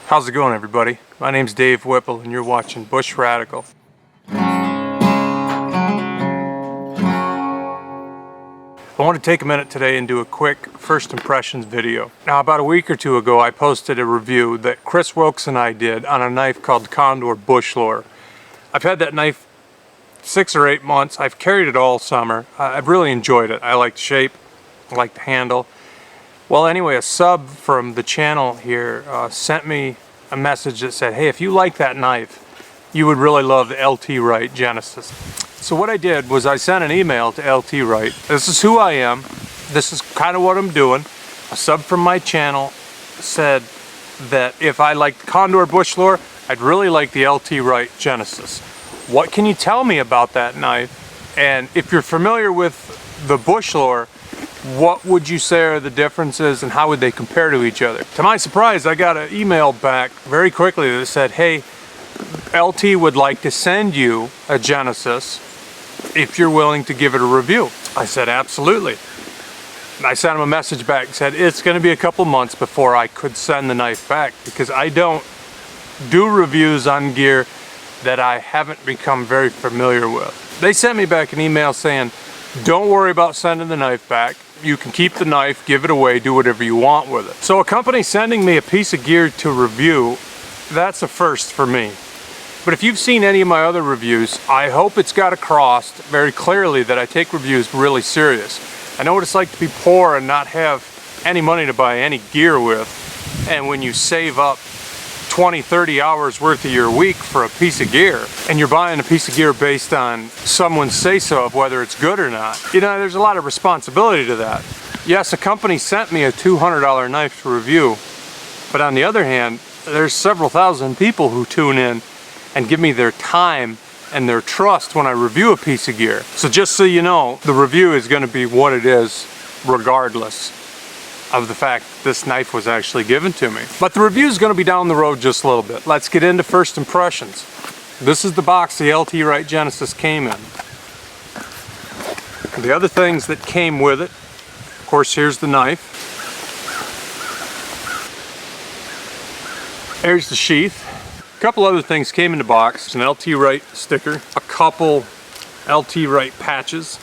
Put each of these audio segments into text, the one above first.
How's it going, everybody? My name's Dave Whipple and you're watching Bush Radical. I want to take a minute today and do a quick first impressions video. Now, about a week or two ago, I posted a review that Chris Wilkes and I did on a knife called Condor Bush Lore. I've had that knife 6 or 8 months. I've carried it all summer. I've really enjoyed it. I like the shape, I like the handle. Well, anyway, a sub from the channel here sent me a message that said, hey, if you like that knife, you would really love the LT Wright Genesis. So what I did was I sent an email to LT Wright. This is who I am. This is kind of what I'm doing. A sub from my channel said that if I liked Condor Bush Lore, I'd really like the LT Wright Genesis. What can you tell me about that knife? And if you're familiar with the Bush Lore, what would you say are the differences and how would they compare to each other? To my surprise, I got an email back very quickly that said, hey, LT would like to send you a Genesis if you're willing to give it a review. I said, absolutely. I sent him a message back and said, it's going to be a couple months before I could send the knife back because I don't do reviews on gear that I haven't become very familiar with. They sent me back an email saying, don't worry about sending the knife back. You can keep the knife, give it away, do whatever you want with it. So a company sending me a piece of gear to review, that's a first for me. But if you've seen any of my other reviews, I hope it's got across very clearly that I take reviews really serious. I know what it's like to be poor and not have any money to buy any gear with. And when you save up 20, 30 hours worth of your week for a piece of gear, and you're buying a piece of gear based on someone's say-so of whether it's good or not, you know, there's a lot of responsibility to that. Yes, a company sent me a $200 knife to review, but on the other hand, there's several thousand people who tune in and give me their time and their trust when I review a piece of gear. So just so you know, the review is going to be what it is regardless of the fact that this knife was actually given to me. But the review is going to be down the road just a little bit. Let's get into first impressions. This is the box the LT Wright Genesis came in. The other things that came with it, of course, here's the knife. There's the sheath. A couple other things came in the box. An LT Wright sticker, a couple LT Wright patches,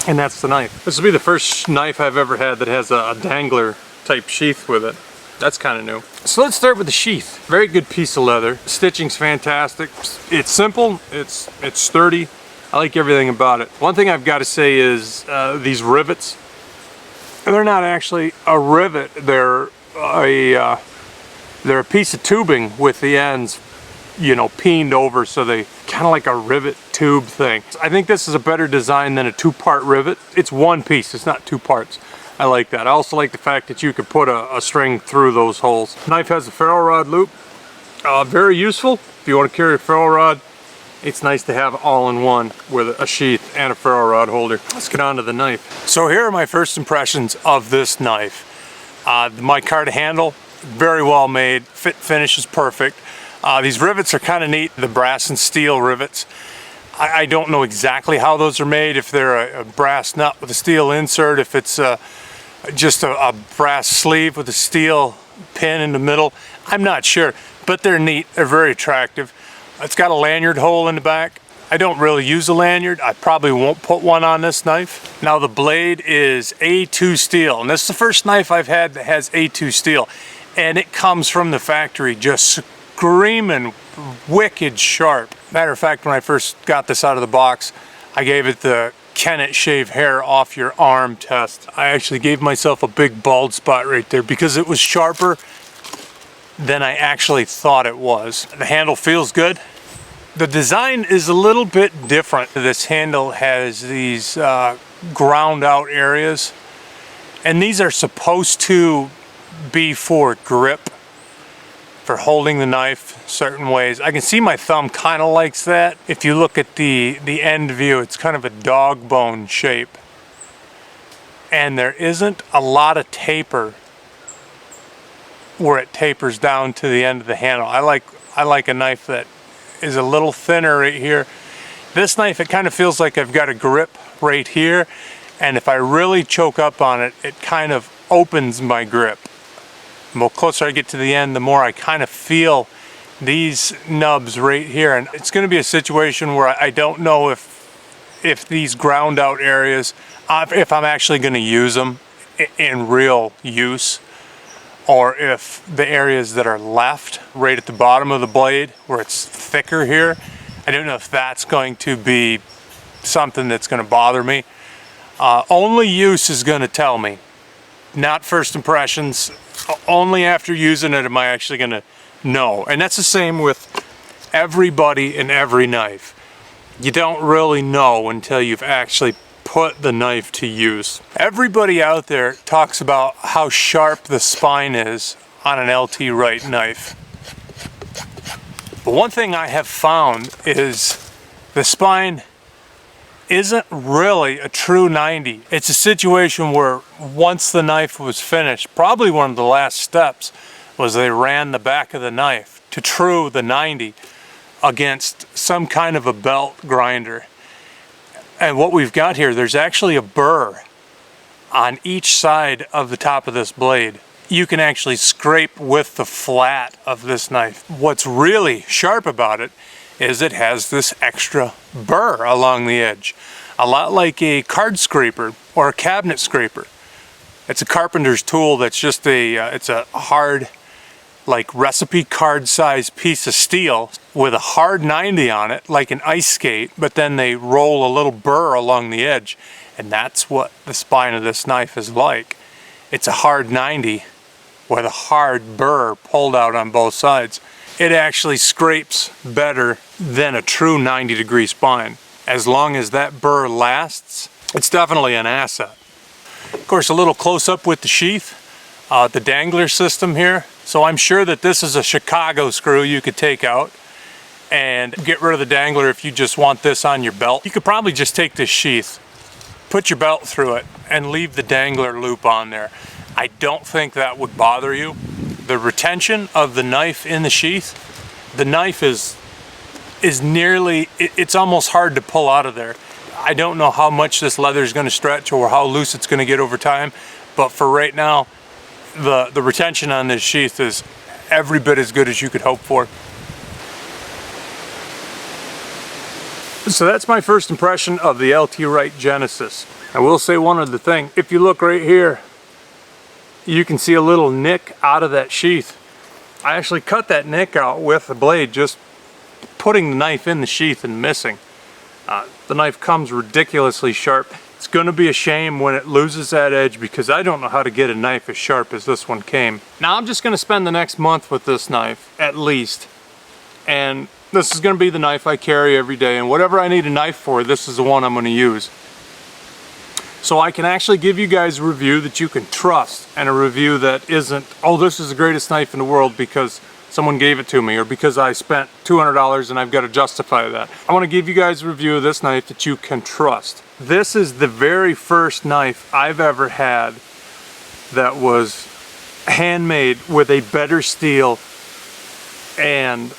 and that's the knife. This will be the first knife I've ever had that has a dangler type sheath with it. That's kind of new. So let's start with the sheath. Very good piece of leather. Stitching's fantastic. It's simple, it's sturdy. I like everything about it. One thing I've got to say is these rivets, they're not actually a rivet, they're a piece of tubing with the ends, you know, peened over, so they kind of like a rivet tube thing. I think this is a better design than a two-part rivet. It's one piece, it's not two parts. I like that. I also like the fact that you could put a string through those holes. Knife has a ferro rod loop. Very useful if you want to carry a ferro rod. It's nice to have all in one with a sheath and a ferro rod holder. Let's get on to the knife. So here are my first impressions of this knife. The micarta handle, very well made. Fit finish is perfect. These rivets are kind of neat, the brass and steel rivets. I don't know exactly how those are made, if they're a brass nut with a steel insert, if it's just a brass sleeve with a steel pin in the middle. I'm not sure, but they're neat, they're very attractive. It's got a lanyard hole in the back. I don't really use a lanyard. I probably won't put one on this knife. Now the blade is A2 steel, and this is the first knife I've had that has A2 steel. And it comes from the factory just screaming wicked sharp. Matter of fact, when I first got this out of the box, I gave it the can it shave hair off your arm test. I actually gave myself a big bald spot right there because it was sharper than I actually thought it was. The handle feels good. The design is a little bit different. This handle has these ground out areas, and these are supposed to be for grip, for holding the knife certain ways. I can see my thumb kind of likes that. If you look at the end view, it's kind of a dog bone shape, and there isn't a lot of taper where it tapers down to the end of the handle. I like a knife that is a little thinner right here. This knife, it kind of feels like I've got a grip right here, and if I really choke up on it, it kind of opens my grip. The closer I get to the end, the more I kind of feel these nubs right here. And it's going to be a situation where I don't know if these ground out areas, if I'm actually going to use them in real use, or if the areas that are left right at the bottom of the blade where it's thicker here, I don't know if that's going to be something that's going to bother me. Only use is going to tell me, not first impressions. Only after using it am I actually going to know. And that's the same with everybody and every knife. You don't really know until you've actually put the knife to use. Everybody out there talks about how sharp the spine is on an LT Wright knife. But one thing I have found is the spine isn't really a true 90. It's a situation where once the knife was finished, probably one of the last steps was they ran the back of the knife to true the 90 against some kind of a belt grinder. And what we've got here, there's actually a burr on each side of the top of this blade. You can actually scrape with the flat of this knife. What's really sharp about it is it has this extra burr along the edge. A lot like a card scraper or a cabinet scraper. It's a carpenter's tool that's just it's a hard, like recipe card size piece of steel with a hard 90 on it, like an ice skate, but then they roll a little burr along the edge. And that's what the spine of this knife is like. It's a hard 90 with a hard burr pulled out on both sides. It actually scrapes better than a true 90-degree spine. As long as that burr lasts, it's definitely an asset. Of course, a little close up with the sheath, the dangler system here. So I'm sure that this is a Chicago screw you could take out and get rid of the dangler if you just want this on your belt. You could probably just take this sheath, put your belt through it, and leave the dangler loop on there. I don't think that would bother you. The retention of the knife in the sheath, the knife is nearly, it's almost hard to pull out of there. I don't know how much this leather is going to stretch or how loose it's going to get over time, but for right now, the retention on this sheath is every bit as good as you could hope for. So that's my first impression of the LT Wright Genesis. I will say one other thing. If you look right here, you can see a little nick out of that sheath. I actually cut that nick out with the blade, just putting the knife in the sheath and missing. The knife comes ridiculously sharp. It's going to be a shame when it loses that edge because I don't know how to get a knife as sharp as this one came. Now I'm just going to spend the next month with this knife, at least. And this is going to be the knife I carry every day. And whatever I need a knife for, this is the one I'm going to use. So I can actually give you guys a review that you can trust, and a review that isn't, oh, this is the greatest knife in the world because someone gave it to me or because I spent $200 and I've got to justify that. I want to give you guys a review of this knife that you can trust. This is the very first knife I've ever had that was handmade with a better steel and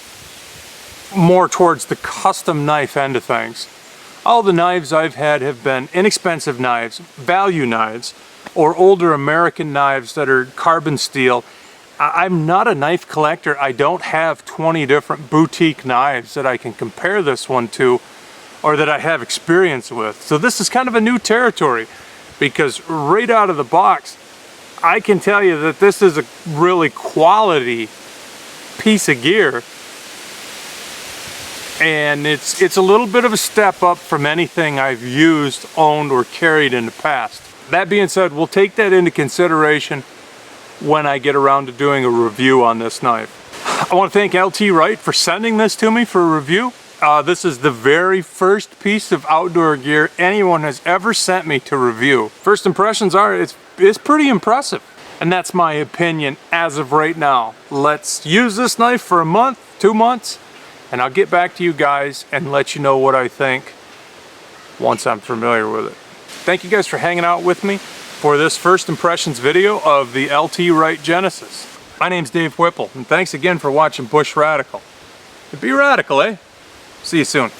more towards the custom knife end of things. All the knives I've had have been inexpensive knives, value knives, or older American knives that are carbon steel. I'm not a knife collector. I don't have 20 different boutique knives that I can compare this one to or that I have experience with. So this is kind of a new territory because right out of the box, I can tell you that this is a really quality piece of gear. And it's a little bit of a step up from anything I've used, owned, or carried in the past. That being said, we'll take that into consideration when I get around to doing a review on this knife. I want to thank LT Wright for sending this to me for a review. This is the very first piece of outdoor gear anyone has ever sent me to review. First impressions are, it's pretty impressive. And that's my opinion as of right now. Let's use this knife for a month, 2 months, and I'll get back to you guys and let you know what I think once I'm familiar with it. Thank you guys for hanging out with me for this first impressions video of the LT Wright Genesis. My name's Dave Whipple, and thanks again for watching Bush Radical. Be radical, eh? See you soon.